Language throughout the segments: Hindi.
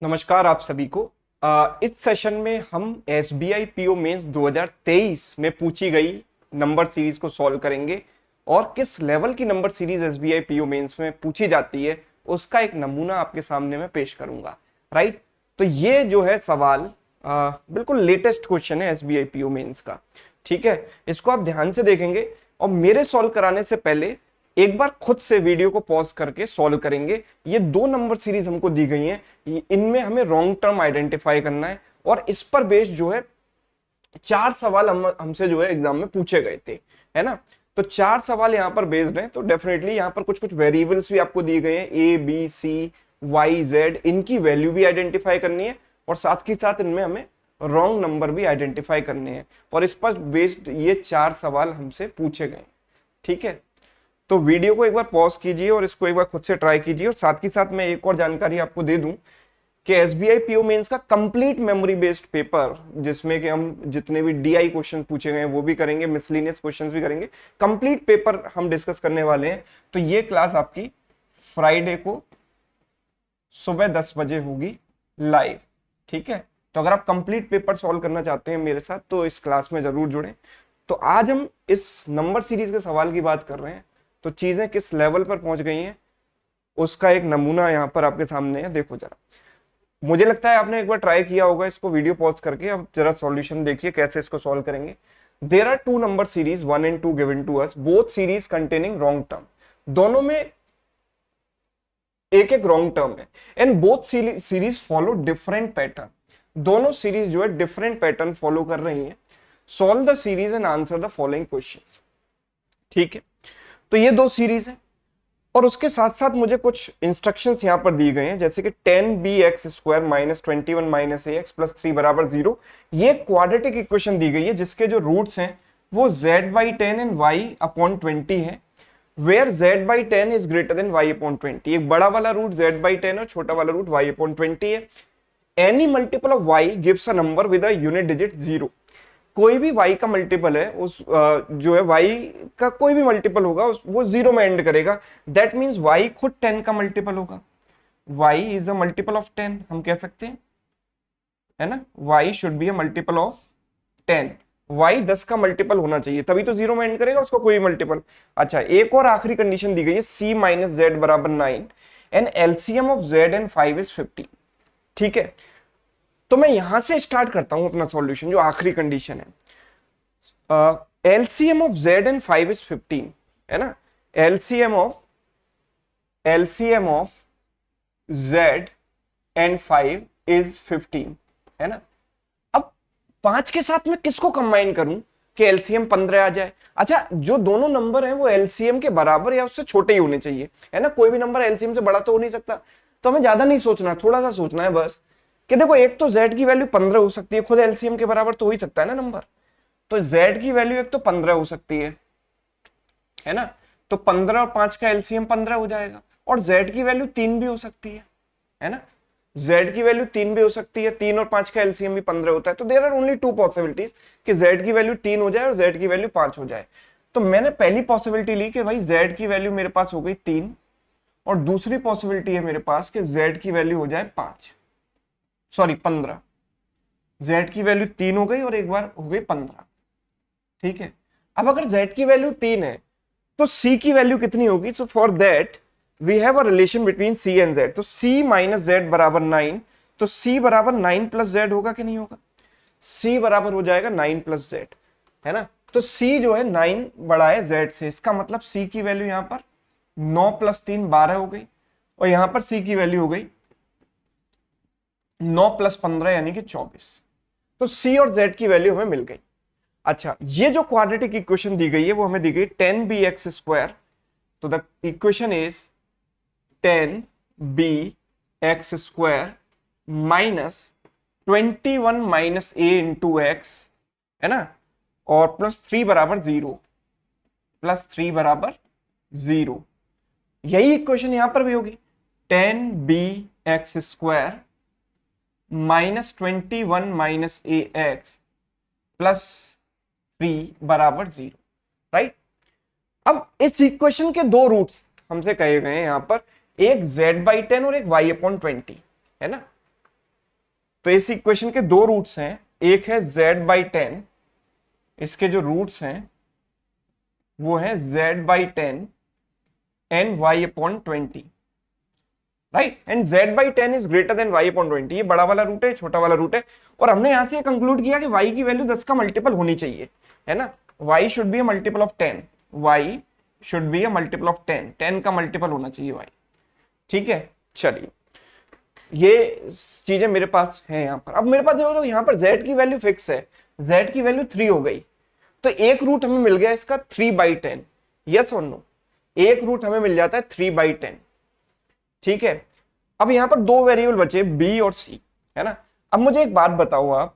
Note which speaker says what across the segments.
Speaker 1: नमस्कार आप सभी को। इस सेशन में हम SBI PO मेंस 2023 में पूछी गई नंबर सीरीज को सॉल्व करेंगे और किस लेवल की number series SBI PO mains में पूछी जाती है उसका एक नमूना आपके सामने मैं पेश करूंगा। राइट, तो ये जो है सवाल बिल्कुल लेटेस्ट क्वेश्चन है SBI PO मेंस का। ठीक है, इसको आप ध्यान से देखेंगे और मेरे सॉल्व कराने से पहले एक बार खुद से वीडियो को पॉज करके सॉल्व करेंगे। ये दो नंबर सीरीज हमको दी गई हैं, इनमें हमें रॉन्ग टर्म आइडेंटिफाई करना है और इस पर बेस्ड जो है चार सवाल हमसे जो है एग्जाम में पूछे गए थे, है ना। तो चार सवाल यहाँ पर बेस्ड हैं, तो डेफिनेटली यहाँ पर कुछ कुछ वेरिएबल्स भी आपको दिए गए हैं, A B C Y Z, इनकी वैल्यू भी आइडेंटिफाई करनी है और साथ ही साथ इनमें हमें रॉन्ग नंबर भी आइडेंटिफाई करने हैं और इस पर बेस्ड ये चार सवाल हमसे पूछे गए। ठीक है, तो वीडियो को एक बार पॉज कीजिए और इसको एक बार खुद से ट्राई कीजिए और साथ ही साथ मैं एक और जानकारी आपको दे दूं कि SBI PO मेंस का कंप्लीट मेमोरी बेस्ड पेपर, जिसमें कि हम जितने भी DI क्वेश्चन पूछे गए वो भी करेंगे, मिसलिनियस क्वेश्चंस भी करेंगे, कंप्लीट पेपर हम डिस्कस करने वाले हैं। तो ये क्लास आपकी फ्राइडे को सुबह 10 बजे होगी लाइव। ठीक है, तो अगर आप कंप्लीट पेपर सॉल्व करना चाहते हैं मेरे साथ तो इस क्लास में जरूर जुड़ें। तो आज हम इस नंबर सीरीज के सवाल की बात कर रहे हैं, तो चीजें किस लेवल पर पहुंच गई हैं उसका एक नमूना यहां पर आपके सामने है। देखो जरा, मुझे लगता है आपने एक बार ट्राई किया होगा इसको वीडियो पॉज करके। अब जरा सॉल्यूशन देखिए कैसे इसको सॉल्व करेंगे। There are two number series 1 and 2 given to us, both series containing wrong term. दोनों में एक एक रॉन्ग टर्म है and both series follow different pattern. दोनों सीरीज जो है डिफरेंट पैटर्न फॉलो कर रही है। Solve the series and answer the following questions. ठीक है, तो ये दो सीरीज है और उसके साथ साथ मुझे कुछ इंस्ट्रक्शंस यहां पर दिए गए हैं, जैसे कि 10bx² minus 21 minus ax plus 3 बराबर 0। ये क्वाड्रेटिक इक्वेशन दी गई है जिसके जो रूट्स हैं वो z/10 एंड y/20 है, where z/10 is greater than y/20। एक बड़ा वाला रूट z/10 और छोटा वाला रूट y/20 है। Any multiple of y gives a number with a unit digit 0। कोई भी y का मल्टीपल है उस जो है y का कोई भी मल्टीपल होगा वो 0 में एंड करेगा। दैट मींस y खुद 10 का मल्टीपल होगा। y is the multiple of 10 हम कह सकते हैं, है ना। y should be a multiple of 10। y 10 का मल्टीपल होना चाहिए तभी तो 0 में एंड करेगा उसका कोई मल्टीपल। अच्छा, एक और आखिरी कंडीशन दी गई है, c माइनस z बराबर 9 and LCM of z and 5 is 50। ठीक है, तो मैं यहां से स्टार्ट करता हूं अपना सॉल्यूशन। जो आखिरी कंडीशन है, LCM of z and 5 is 15, है ना। LCM of z and 5 is 15, है ना। अब 5 के साथ मैं किसको कंबाइन करूं कि एलसीएम 15 आ जाए। अच्छा, जो दोनों नंबर हैं वो एलसीएम के बराबर या उससे छोटे ही होने चाहिए, है ना। कोई भी नंबर एलसीएम से बड़ा तो हो नहीं सकता। तो हमें ज्यादा नहीं सोचना, थोड़ा सा सोचना है बस कि देखो एक तो z की वैल्यू 15 हो सकती है, खुद एलसीएम के बराबर तो हो ही सकता है ना नंबर। तो z की वैल्यू एक तो 15 हो सकती है ना। तो 15 और 5 का एलसीएम 15 हो जाएगा। और z की वैल्यू 3 भी हो सकती है ना। z की वैल्यू 3 भी हो सकती है, 3 और 5 का एलसीएम भी 15 होता है। तो there are only two possibilities कि z की वैल्यू 3 हो जाए और z की वैल्यू 5 हो जाए। तो मैंने पहली पॉसिबिलिटी ली कि भाई z की वैल्यू मेरे पास हो गई 3 और दूसरी पॉसिबिलिटी है मेरे पास कि z की वैल्यू हो जाए 15। z की वैल्यू 3 हो गई और एक बार हो गई 15। ठीक है, अब अगर z की वैल्यू 3 है तो c की वैल्यू कितनी होगी। So for that we have a relation between c and z। तो c माइनस z बराबर 9, तो c बराबर 9 प्लस z होगा कि नहीं होगा। c बराबर हो जाएगा 9 प्लस z, है ना। तो c जो है 9 बड़ा है z से, इसका मतलब c की वैल्यू यहां पर 9 प्लस 3 12 हो गई और यहां पर c की वैल्यू हो गई 9 प्लस 15 यानी कि 24। तो c और z की वैल्यू हमें मिल गई। अच्छा, ये जो क्वाड्रेटिक इक्वेशन दी गई है वो हमें दी गई 10bx²। तो the equation is 10bx² minus 21 minus a into x, है ना, और प्लस 3 बराबर 0। यही इक्वेशन यहां पर भी होगी, 10bx² minus 21 minus ax plus 3 बराबर 0। राइट, अब इस इक्वेशन के दो रूट्स हमसे कहे गए हैं यहां पर, एक z/10 और एक y/20, है ना। तो इस इक्वेशन के दो रूट्स हैं, एक है z/10, इसके जो रूट्स हैं वो है z/10 and y/20, right, and z/10 is greater than y/20। ये बड़ा वाला रूट है, छोटा वाला रूट है, और हमने यहां से कंक्लूड किया कि y की वैल्यू 10 का मल्टीपल होनी चाहिए, है ना। y should be a multiple of 10, y should be a multiple of 10, 10 का मल्टीपल होना चाहिए y, ठीक है। चलिए, ये चीजें मेरे पास है यहाँ पर। अब मेरे पास जो यहाँ पर z की वैल्यू फिक्स है, z की वैल्यू 3 हो गई, तो एक रूट हमें मिल गया इसका 3/10, यस और नो, एक रूट हमें मिल जाता है 3/10, ठीक है। अब यहाँ पर दो वेरिएबल बचे b और c, है ना। अब मुझे एक बात बताओ आप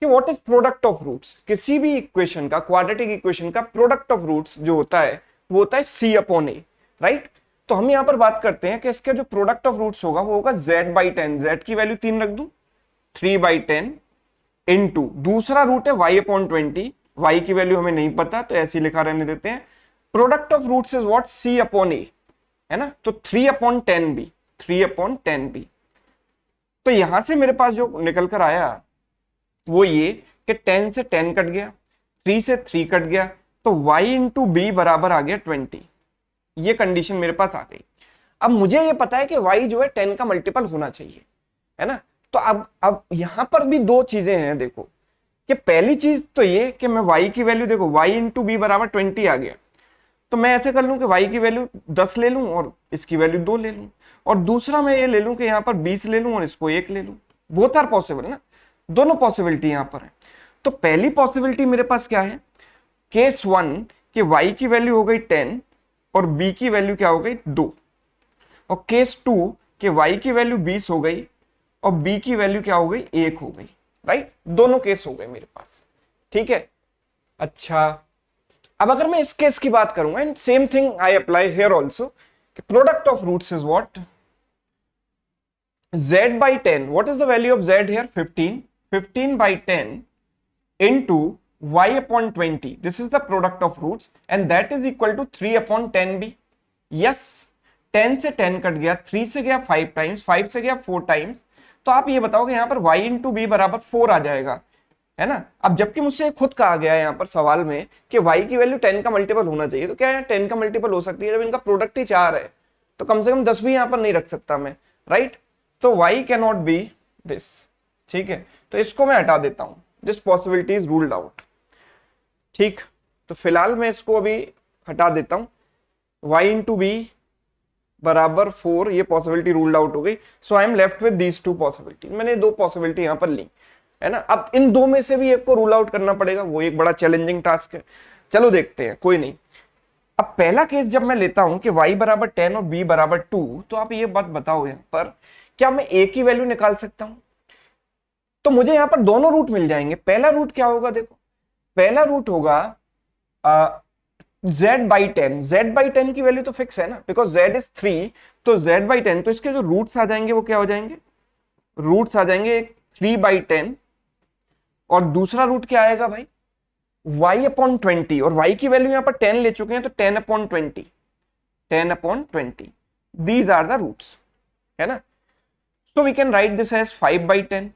Speaker 1: कि what is product of roots. किसी भी इक्वेशन का, क्वाड्रेटिक इक्वेशन का प्रोडक्ट ऑफ रूट्स जो होता है वो होता है c/a, राइट। तो हम यहाँ पर बात करते हैं कि इसका जो प्रोडक्ट ऑफ रूट्स होगा वो होगा z/10, z की वैल्यू 3 रख दूं, 3/10 इंटू दूसरा रूट है y/20, y की वैल्यू हमें नहीं पता तो ऐसे ही लिखा रहने देते हैं। Product of roots is what, c/a, है ना। तो 3/10b, 3/10b। तो यहां से मेरे पास जो निकल कर आया वो ये कि 10 से 10 कट गया, 3 से 3 कट गया, तो y इंटू बी बराबर आ गया 20। ये कंडीशन मेरे पास आ गई। अब मुझे ये पता है कि y जो है 10 का मल्टीपल होना चाहिए, है ना। तो अब यहां पर भी दो चीजें हैं, देखो कि पहली चीज तो ये कि मैं y की वैल्यू, देखो y इंटू बी बराबर 20 आ गया, तो मैं ऐसे कर लूं कि y की वैल्यू 10 ले लूं और इसकी वैल्यू 2 ले लूं, और दूसरा मैं ये ले लूं कि यहाँ पर 20 ले लूं और इसको 1 ले लूं। बोथ आर पॉसिबल ना, दोनों पॉसिबिलिटी यहाँ पर है। तो पहली पॉसिबिलिटी मेरे पास क्या है, केस 1 कि y की वैल्यू हो गई 10 और b की वैल्यू क्या हो गई 2, और केस 2 कि y की वैल्यू 20 हो गई और b की वैल्यू क्या हो गई 1 हो गई, राइट। दोनों केस हो गए मेरे पास, ठीक है। अच्छा, अब अगर मैं इस केस की बात करूंगा, and same thing I apply here also, कि product of roots is what, z/10, what is the value of z here, 15, 15/10 into y/20, this is the product of roots and that is equal to 3/10b। yes, 10 से 10 कट गया, 3 से गया 5 टाइम्स, 5 से गया 4 टाइम्स, तो आप ये बताओ कि यहाँ पर y इंटू बी बराबर 4 आ जाएगा, है ना। अब जबकि मुझसे खुद कहा गया है यहाँ पर सवाल में कि y की वैल्यू 10 का मल्टीपल होना चाहिए, तो क्या यहाँ 10 का मल्टीपल हो सकती है, जब इनका प्रोडक्ट ही 4 है तो कम से कम 10 भी यहाँ पर नहीं रख सकता मैं, राइट। तो y can not be this, ठीक है। तो इसको मैं हटा देता हूं, this possibility is ruled out, ठीक। तो फिलहाल मैं इसको अभी हटा देता हूं, y इंटू बी बराबर 4, ये पॉसिबिलिटी रूल्ड आउट हो गई। So I am left with these two possibility, मैंने दो पॉसिबिलिटी यहां पर ली, है ना। अब इन दो में से भी एक को रूल आउट करना पड़ेगा, वो एक बड़ा चैलेंजिंग टास्क है। चलो देखते हैं, कोई नहीं। अब पहला केस जब मैं लेता हूं कि y बराबर 10 और b बराबर 2, तो आप ये बात बताओ यहां पर क्या मैं a की वैल्यू निकाल सकता हूं। तो मुझे यहां पर दोनों रूट मिल जाएंगे। पहला रूट क्या होगा, देखो पहला रूट होगा z/10, z/10 की वैल्यू तो फिक्स है ना, बिकॉज z इज 3, तो z/10, तो इसके जो रूट्स आ जाएंगे वो क्या हो जाएंगे, रूट्स आ जाएंगे 3/10, और दूसरा रूट क्या आएगा भाई y/20, और y की वैल्यू यहां पर 10 ले चुके हैं, तो 10/20, 10/20, दीज आर द रूट्स, है ना। So we can write this as 5/10।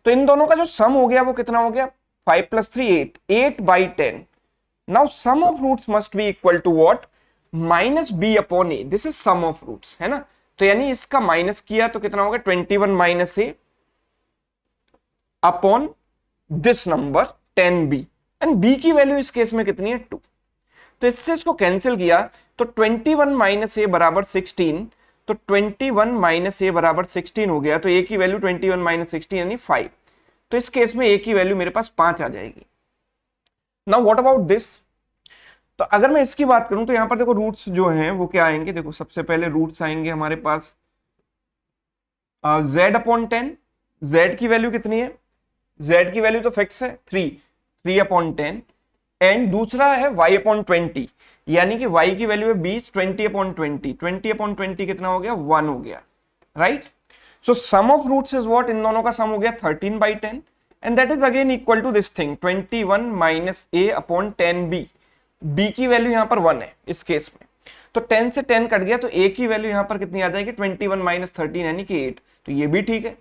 Speaker 1: तो इन दोनों का जो सम हो गया वो कितना हो गया, 5 + 3 8, 8/10। Now sum of roots must be equal to what, -b/a, this is sum of roots, है ना। तो यानी इसका माइनस किया तो कितना होगा, 21 - a upon this number 10b, and b की वैल्यू इस केस में कितनी है 2, तो इससे इसको कैंसिल किया तो 21 - a बराबर 16, तो 21 - a बराबर 16 हो गया, तो a की वैल्यू 21 - 16 यानी 5, तो इस केस में a की वैल्यू मेरे पास 5 आ जाएगी। नाउ व्हाट अबाउट दिस, तो अगर मैं इसकी बात करूं तो यहां पर देखो रूट्स जो हैं वो क्या आएंगे, देखो सबसे पहले रूट्स आएंगे हमारे पास z/10, z की वैल्यू कितनी है, z की वैल्यू तो फिक्स है 3, 3/10, एंड दूसरा है y/20, यानी कि y की वैल्यू है 20, 20/20, 20/20 कितना हो गया 1 हो गया, right. So sum of roots is what, इन दोनों का सम हो गया 13/10, and that is again equal to this thing 21 - a/10b, b की वैल्यू यहां पर 1 है इस केस में, तो 10 से 10 कट गया, तो a की वैल्यू यहां पर कितनी आ जाएगी 21 - 13 यानी कि 8, तो ये भी ठीक है,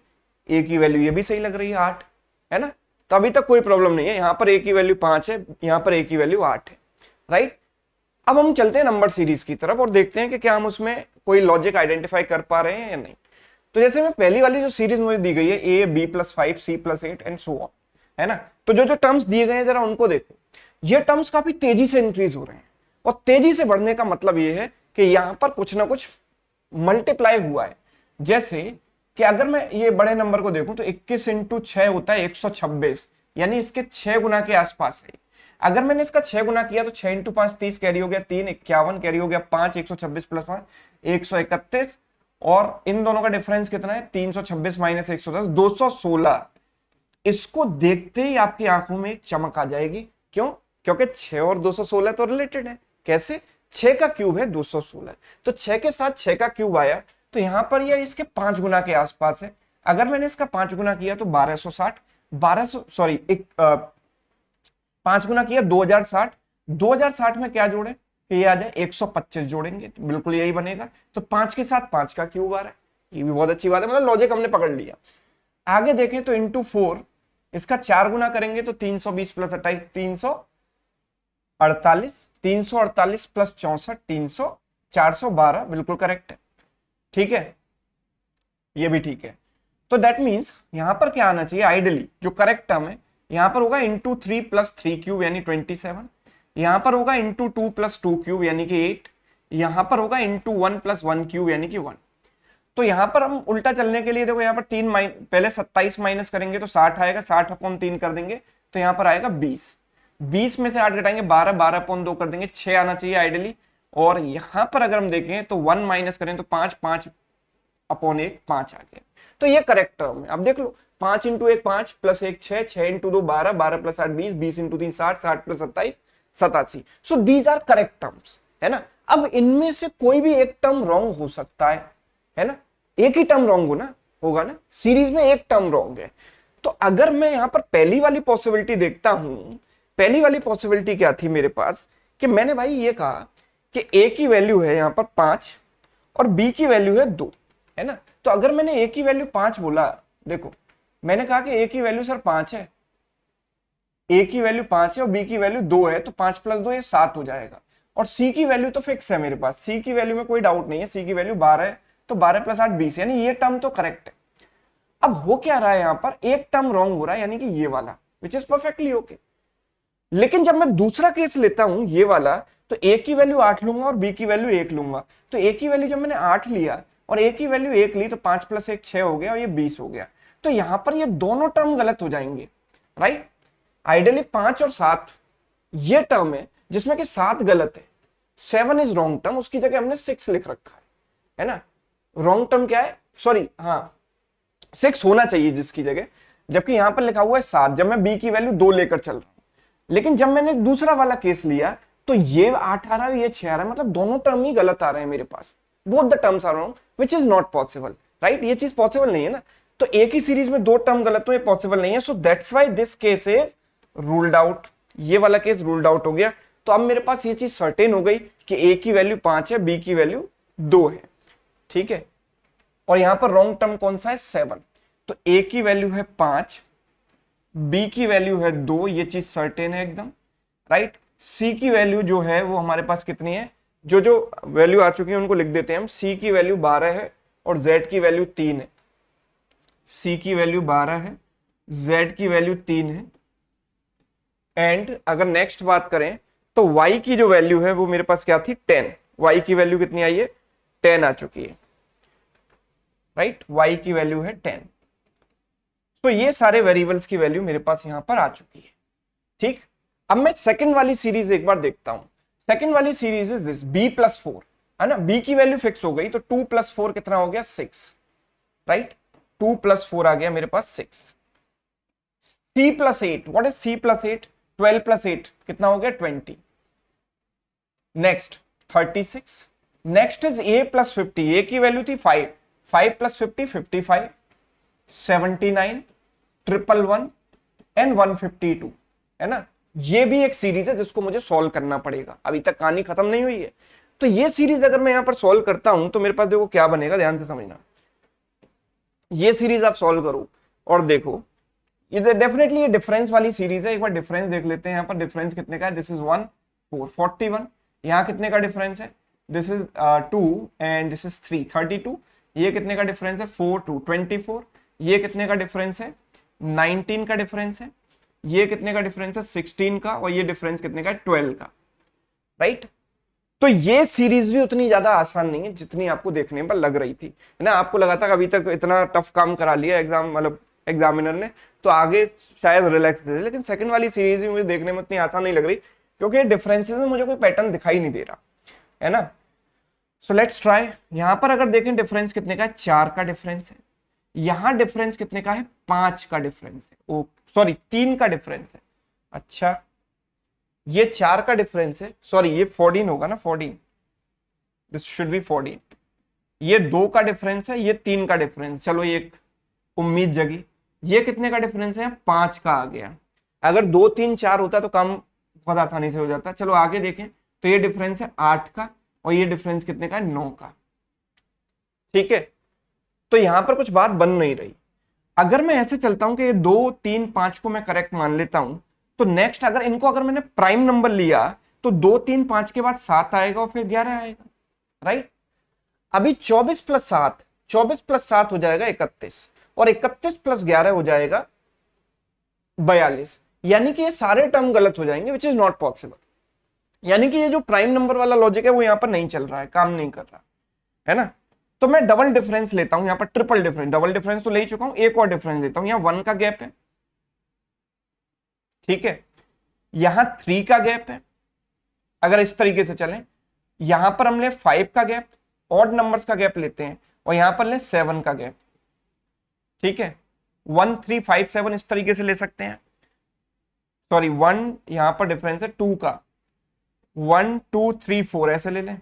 Speaker 1: ए की वैल्यू ये भी सही लग रही है 8, है ना। तो अभी तक कोई प्रॉब्लम नहीं है, यहां पर ए की वैल्यू 5 है, यहां पर ए की वैल्यू 8 है, राइट। अब हम चलते हैं नंबर सीरीज की तरफ और देखते हैं कि क्या हम उसमें कोई लॉजिक आइडेंटिफाई कर पा रहे हैं या नहीं। तो जैसे मैं पहली वाली जो सीरीज मुझे दी गई है A B plus 5 C plus 8 and so on, है ना। तो जो जो टर्म्स दिए गए हैं जरा उनको देखो, ये टर्म्स काफी तेजी से इंक्रीज हो रहे हैं, और तेजी से बढ़ने का मतलब ये है कि यहां पर कुछ ना कुछ मल्टीप्लाई हुआ है। जैसे कि अगर मैं ये बड़े नंबर को देखूं तो 21 इंटू 6 होता है 126, यानी इसके 6 गुना के आसपास है। अगर मैंने इसका 6 गुना किया तो 6 इंटू 5 30 कैरी हो गया, 3 51 कैरी हो गया, 5 126 प्लस 5 131, और इन दोनों का डिफरेंस कितना है 326 माइनस 110 216। इसको देखते ही आपकी आंखों में एक चमक आ जाएगी, क्यों? क्योंकि 6 और 216 तो रिलेटेड है। कैसे? 6 का क्यूब है 216, तो 6 के साथ 6 का क्यूब आया, तो यहां पर यह इसके 5 गुना के आसपास है। अगर मैंने इसका 5 गुना किया तो 1260, 5 गुना किया 2060, 2060 में क्या जोड़े कि ये आ जाए 125 जोड़ेंगे, तो बिल्कुल यही बनेगा। तो 5 के साथ 5 का क्यूब आ रहा है, ये भी बहुत अच्छी बात है, मतलब लॉजिक हमने पकड़ लिया। आगे देखें तो इंटू 4, इसका 4 गुना करेंगे तो 320 प्लस 28 348, 348 प्लस 64 300 412, बिल्कुल करेक्ट है, ठीक है, ये भी ठीक है। तो दैट मीन्स यहां पर क्या आना चाहिए, आइडियली जो करेक्ट टर्म है यहां पर होगा इंटू 3 प्लस 3 क्यूब यानी 27, यहां पर होगा इंटू 2 प्लस 2 क्यूब यानी कि 8, यहां पर होगा इंटू 1 प्लस 1 क्यूब यानी कि 1। तो यहां पर हम उल्टा चलने के लिए देखो, यहां पर पहले 27 माइनस करेंगे तो 60 आएगा, 60 अपॉन 3 कर देंगे तो यहां पर आएगा 20, 20 में से 8 घटाएंगे 12, 12 अपॉन 2 कर देंगे 6 आना चाहिए आइडियली। और यहां पर अगर हम देखें तो 1 माइनस करें तो 5, 5 अपॉन 1 5 आ गया, तो ये करेक्ट टर्म है। अब देख लो 5 into 1 5 plus 1 6, 6 into 2 12, 12 plus 8 20, 20 into 3 60, 60 plus 27 87। So these are correct terms, है ना। अब इनमें से कोई भी एक टर्म रॉन्ग हो सकता है ना, एक ही टर्म रॉन्ग होगा ना, सीरीज में एक टर्म रॉन्ग है। तो अगर मैं यहां पर पहली वाली पॉसिबिलिटी देखता हूं, पहली वाली पॉसिबिलिटी क्या थी मेरे पास कि मैंने भाई ये कहा कि ए की वैल्यू है यहां पर 5 और बी की वैल्यू है 2, है ना। तो अगर मैंने ए की वैल्यू 5 बोला, देखो मैंने कहा कि ए की वैल्यू सर 5 है, ए की वैल्यू 5 है और बी की वैल्यू 2 है, तो 5 प्लस 2 ये 7 हो जाएगा। और सी की वैल्यू तो फिक्स है मेरे पास, सी की वैल्यू में कोई डाउट नहीं है, सी की वैल्यू 12 है, तो 12 प्लस 8 20, यानी ये टर्म तो करेक्ट है। अब हो क्या रहा है यहां पर, एक टर्म रॉन्ग हो रहा है, यानी कि ये वाला, विच इज परफेक्टली ओके। लेकिन जब मैं दूसरा केस लेता हूं ये वाला, तो ए की वैल्यू 8 लूंगा और बी की वैल्यू 1 लूंगा। तो ए की वैल्यू जब मैंने 8 लिया और ए की वैल्यू 1 ली तो 5 प्लस 1 6 हो गया और ये 20 हो गया। तो यहां पर ये दोनों टर्म गलत हो जाएंगे, राइट। आइडियली 5 और 7 ये टर्म है जिसमें कि 7 गलत है, 7 इज रॉन्ग टर्म, उसकी जगह हमने 6 लिख रखा है ना। रॉन्ग टर्म क्या है, सॉरी हाँ 6 होना चाहिए जिसकी जगह, जबकि यहां पर लिखा हुआ है 7, जब मैं बी की वैल्यू 2 लेकर चल रहा हूं। लेकिन जब मैंने दूसरा वाला केस लिया तो ये 8 आ रहा है, ये 6 आ रहा है, मतलब दोनों टर्म ही गलत आ रहे हैं मेरे पास, both the terms are wrong, which is not possible, right. ये चीज पॉसिबल नहीं है ना, तो एक ही सीरीज में 2 टर्म गलत हो, ये पॉसिबल नहीं है। So that's why this case is ruled out, ये वाला केस रूल्ड आउट हो गया। तो अब मेरे पास ये चीज सर्टेन हो गई कि ए की वैल्यू 5 है, बी की वैल्यू 2 है, ठीक है। और यहां पर रॉन्ग टर्म कौन सा है, 7। तो ए की वैल्यू है 5, बी की वैल्यू है 2, ये चीज सर्टेन है एकदम, राइट। सी की वैल्यू जो है वो हमारे पास कितनी है, जो जो वैल्यू आ चुकी है उनको लिख देते हैं हम। सी की वैल्यू 12 है और जेड की वैल्यू 3 है, सी की वैल्यू 12 है, जेड की वैल्यू 3 है। एंड अगर नेक्स्ट बात करें तो y की जो वैल्यू है वो मेरे पास क्या थी, 10, y की वैल्यू कितनी आई है, 10 आ चुकी है, राइट। y की वैल्यू है 10। तो ये सारे वेरिएबल्स की वैल्यू मेरे पास यहां पर आ चुकी है, ठीक। अब मैं सेकंड वाली सीरीज एक बार देखता हूं। सेकंड वाली series is this b plus 4, है ना। b की वैल्यू फिक्स हो गई तो 2 प्लस 4 कितना हो गया, 6, राइट। 2 प्लस 4 आ गया मेरे पास 6। c plus 8, what is c plus 8, 12 plus 8 कितना हो गया, 20। Next 36। Next is a plus 50, a की वैल्यू थी 5, 5 प्लस 50 55, 79, 111 एंड 152, है ना। ये भी एक सीरीज है जिसको मुझे सॉल्व करना पड़ेगा, अभी तक कहानी खत्म नहीं हुई है। तो ये सीरीज अगर मैं यहां पर सॉल्व करता हूं तो मेरे पास देखो क्या बनेगा, ध्यान से समझना। ये सीरीज आप सॉल्व करो और देखो ये डेफिनेटली ये डिफरेंस वाली सीरीज है। एक बार डिफरेंस देख लेते हैं। यहाँ पर डिफरेंस कितने का है, दिस इज 1 4 41। यहाँ कितने का डिफरेंस है, this is 2 and this is 3 32। ये कितने का डिफरेंस है, 4 2 24। ये कितने का डिफरेंस है, 19 का डिफरेंस है। ये कितने का डिफरेंस है, 16 का। और ये डिफरेंस कितने का है, 12 का। राइट, तो ये सीरीज भी उतनी ज्यादा आसान नहीं है जितनी आपको देखने पर लग रही थी, है ना। आपको लगा था कि अभी तक इतना टफ काम करा लिया एग्जाम मतलब एग्जामिनर ने, तो आगे शायद रिलैक्स दे दे। लेकिन सेकंड वाली सीरीज भी मुझे देखने में उतनी आसान नहीं लग रही, क्योंकि डिफरेंसेस में मुझे कोई पैटर्न दिखाई नहीं दे रहा, है ना। So let's try. यहां पर अगर देखें डिफरेंस कितने का है, 4 का डिफरेंस है। यहां डिफरेंस कितने का है, 5 का डिफरेंस है। ओ सॉरी 3 का डिफरेंस है। अच्छा, ये 4 का डिफरेंस है, सॉरी ये 14 होगा ना, 14, दिस शुड बी 14। ये 2 का डिफरेंस है, ये 3 का डिफरेंस, चलो ये एक उम्मीद जगी। ये कितने का डिफरेंस है, 5 का आ गया। अगर 2 3 4 होता तो काम बहुत आसानी से हो जाता। चलो आगे देखें, तो ये डिफरेंस है 8 का, और ये डिफरेंस कितने का है, 9 का। ठीक है, तो यहां पर कुछ बात बन नहीं रही। अगर मैं ऐसे चलता हूं कि ये 2 3 5 को मैं करेक्ट मान लेता हूं, तो नेक्स्ट अगर इनको अगर मैंने प्राइम नंबर लिया तो 2 3 5 के बाद 7 आएगा और फिर 11 आएगा। राइट, अभी 24 प्लस 7, 24 प्लस 7 हो जाएगा 31, और 31 प्लस 11 हो जाएगा 42। यानी कि ये सारे टर्म गलत हो जाएंगे, विच इज नॉट पॉसिबल। यानी कि ये जो प्राइम नंबर वाला लॉजिक है वो यहां पर नहीं चल रहा है, काम नहीं कर रहा है ना। तो मैं डबल डिफरेंस लेता हूं, यहां पर ट्रिपल डिफरेंस, डबल डिफरेंस तो ले चुका हूं, एक और डिफरेंस लेता हूं। यहां 1 का गैप है, ठीक है, यहां 3 का गैप है। अगर इस तरीके से चलें, यहां पर हम ले 5 का गैप, ऑड नंबर्स का गैप लेते हैं, और यहां पर ले 7 का गैप। ठीक है, 1 3 5 7 इस तरीके से ले सकते हैं। सॉरी 1 यहां पर डिफरेंस है 2 का, 1 2 3 4 ऐसे ले लें,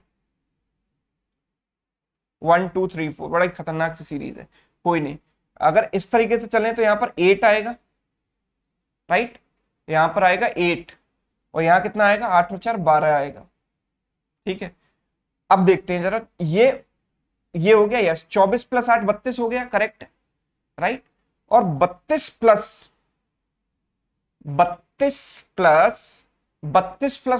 Speaker 1: 1 2 3 4। बड़ा ही खतरनाक सी सीरीज है, कोई नहीं। अगर इस तरीके से चलें तो यहां पर 8 आएगा। राइट, यहां पर आएगा 8, और यहां कितना आएगा, 8 और 4 12 आएगा। ठीक है, अब देखते हैं जरा, ये हो गया, यस 24 प्लस 8 32 हो गया, करेक्ट है। राइट, और 32 प्लस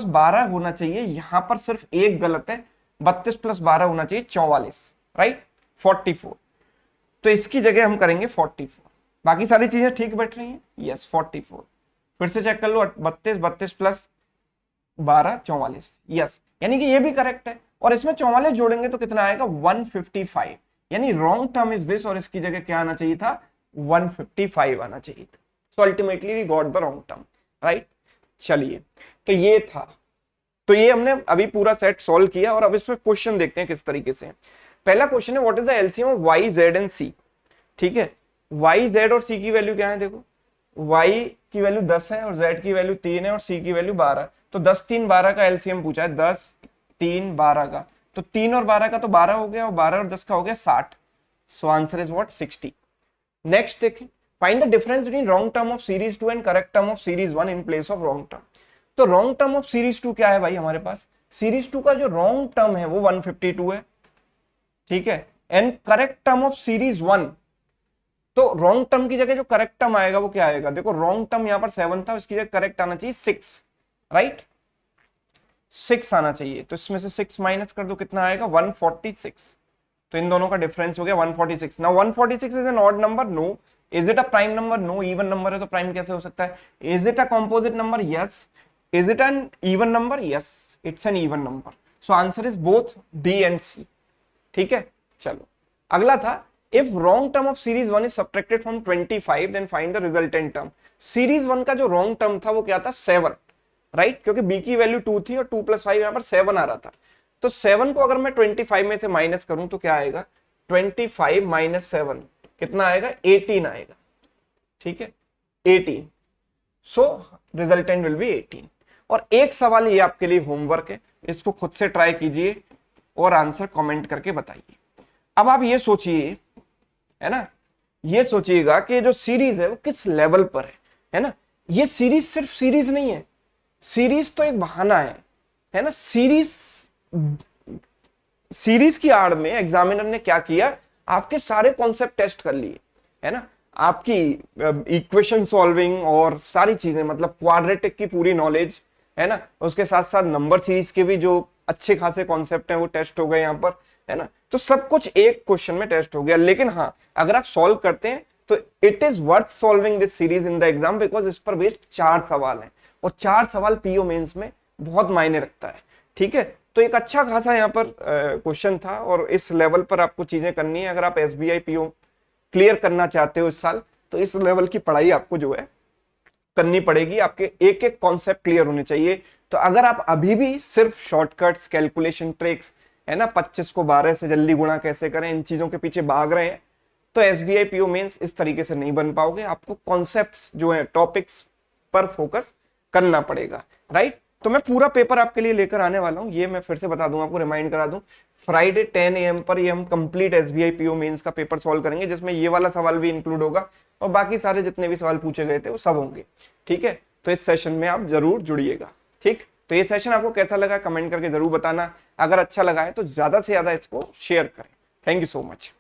Speaker 1: 12 होना चाहिए। यहां पर सिर्फ एक गलत है, 32 प्लस 12 होना चाहिए 44। राइट, 44। तो इसकी जगह हम करेंगे 44। बाकी सारी चीजें ठीक बैठ रही हैं, यस 44। फिर से चेक कर लो, 32 प्लस 12 44, यस, यानी कि ये भी करेक्ट है। और इसमें 44 जोड़ेंगे तो कितना आएगा, 155। यानी रॉन्ग टर्म इज दिस, और इसकी जगह क्या आना चाहिए था, 155 आना चाहिए था। So ultimately we got the wrong term. Right, चलिए, तो ये था, तो ये हमने अभी पूरा सेट सॉल्व किया। और अब इसमें क्वेश्चन देखते हैं किस तरीके से। पहला क्वेश्चन है, what is the LCM of Y Z and C. ठीक है, वाई जेड और सी की वैल्यू क्या है, देखो y की वैल्यू 10 है और z की वैल्यू 3 है और c की वैल्यू 12। तो 10 3 12 का एलसीएम पूछा है, 10 3 12 का। तो 3 और 12 का तो 12 हो गया, और 12 और 10 का हो गया 60। So answer is what, 60। Next देखें, find the difference between wrong term of series 2 and correct term of series 1 in place of wrong term. तो रॉन्ग टर्म ऑफ सीरीज 2 क्या है भाई, हमारे पास सीरीज 2 का जो रॉन्ग टर्म है वो 152 है। ठीक है, and correct term of series 1, तो रॉन्ग टर्म की जगह जो करेक्ट टर्म आएगा वो क्या आएगा, देखो रॉन्ग टर्म यहां पर 7 था, इसकी जगह करेक्ट आना चाहिए 6। राइट, 6 आना चाहिए। तो इसमें से 6 माइनस कर दो, कितना आएगा, 146। तो इन दोनों का डिफरेंस हो गया 146। Now 146 is an odd number, no. Is it a prime number, no. Even number है तो प्राइम कैसे हो सकता है। Is it a composite number, yes. Is it an even number, yes, it's an even number. So answer is both B and C. ठीक है, चलो अगला था, if wrong term of series 1 is subtracted from 25 then find the resultant term। series 1 का जो wrong term था वो क्या था, 7। राइट, क्योंकि b की वैल्यू 2 थी और 2 + 5 यहां पर 7 आ रहा था। तो 7 को अगर मैं 25 में से माइनस करूं तो क्या आएगा, 25 - 7 कितना आएगा, 18 आएगा। ठीक है, 18। So resultant will be 18। और एक सवाल ये आपके लिए होमवर्क है, इसको खुद से ट्राई कीजिए और आंसर कमेंट करके बताइए। अब आप ये सोचिए, है ना, ये सोचिएगा कि जो सीरीज है वो किस लेवल पर है ना। ये सीरीज सिर्फ सीरीज नहीं है, सीरीज तो एक बहाना है ना। सीरीज की आड़ में एग्जामिनर ने क्या किया, आपके सारे कॉन्सेप्ट टेस्ट कर लिए, है ना। आपकी इक्वेशन सॉल्विंग और सारी चीजें, मतलब क्वाड्रेटिक की पूरी नॉलेज है ना, उसके साथ साथ नंबर सीरीज के भी जो अच्छे खासे कॉन्सेप्ट हैं वो टेस्ट हो गए यहाँ पर, है ना। तो सब कुछ एक क्वेश्चन में टेस्ट हो गया। लेकिन हाँ, अगर आप सॉल्व करते हैं तो it is worth solving this series in the exam, because इस पर बेस्ड 4 सवाल हैं और 4 सवाल पीओ मेंस में बहुत मायने रखता है। ठीक है, तो एक अच्छा खासा यहाँ पर क्वेश्चन था और इस लेवल पर आपको चीजें करनी है। अगर आप एसबीआई पीओ क्लियर करना चाहते हो इस साल, तो इस लेवल की पढ़ाई आपको जो है करनी पड़ेगी। आपके एक एक कॉन्सेप्ट क्लियर होने चाहिए। तो अगर आप अभी भी सिर्फ शॉर्टकट्स, कैलकुलेशन ट्रिक्स, है ना, 25 को 12 से जल्दी गुणा कैसे करें, इन चीजों के पीछे भाग रहे हैं, तो एसबीआई पीओ मेंस इस तरीके से नहीं बन पाओगे। आपको कॉन्सेप्ट्स जो है, टॉपिक्स पर फोकस करना पड़ेगा, राइट। तो मैं पूरा पेपर आपके लिए लेकर आने वाला हूं, ये मैं फिर से बता दूं, आपको रिमाइंड करा दूं, फ्राइडे 10 AM पर ये हम कंप्लीट एसबीआई पीओ मेंस का पेपर सॉल्व करेंगे, जिसमें ये वाला सवाल भी इंक्लूड होगा और बाकी सारे जितने भी सवाल पूछे गए थे वो सब होंगे। ठीक है, तो इस सेशन में आप जरूर जुड़िएगा। ठीक, तो ये सेशन आपको कैसा लगा कमेंट करके जरूर बताना। अगर अच्छा लगा है तो ज्यादा से ज्यादा इसको शेयर करें। Thank you so much.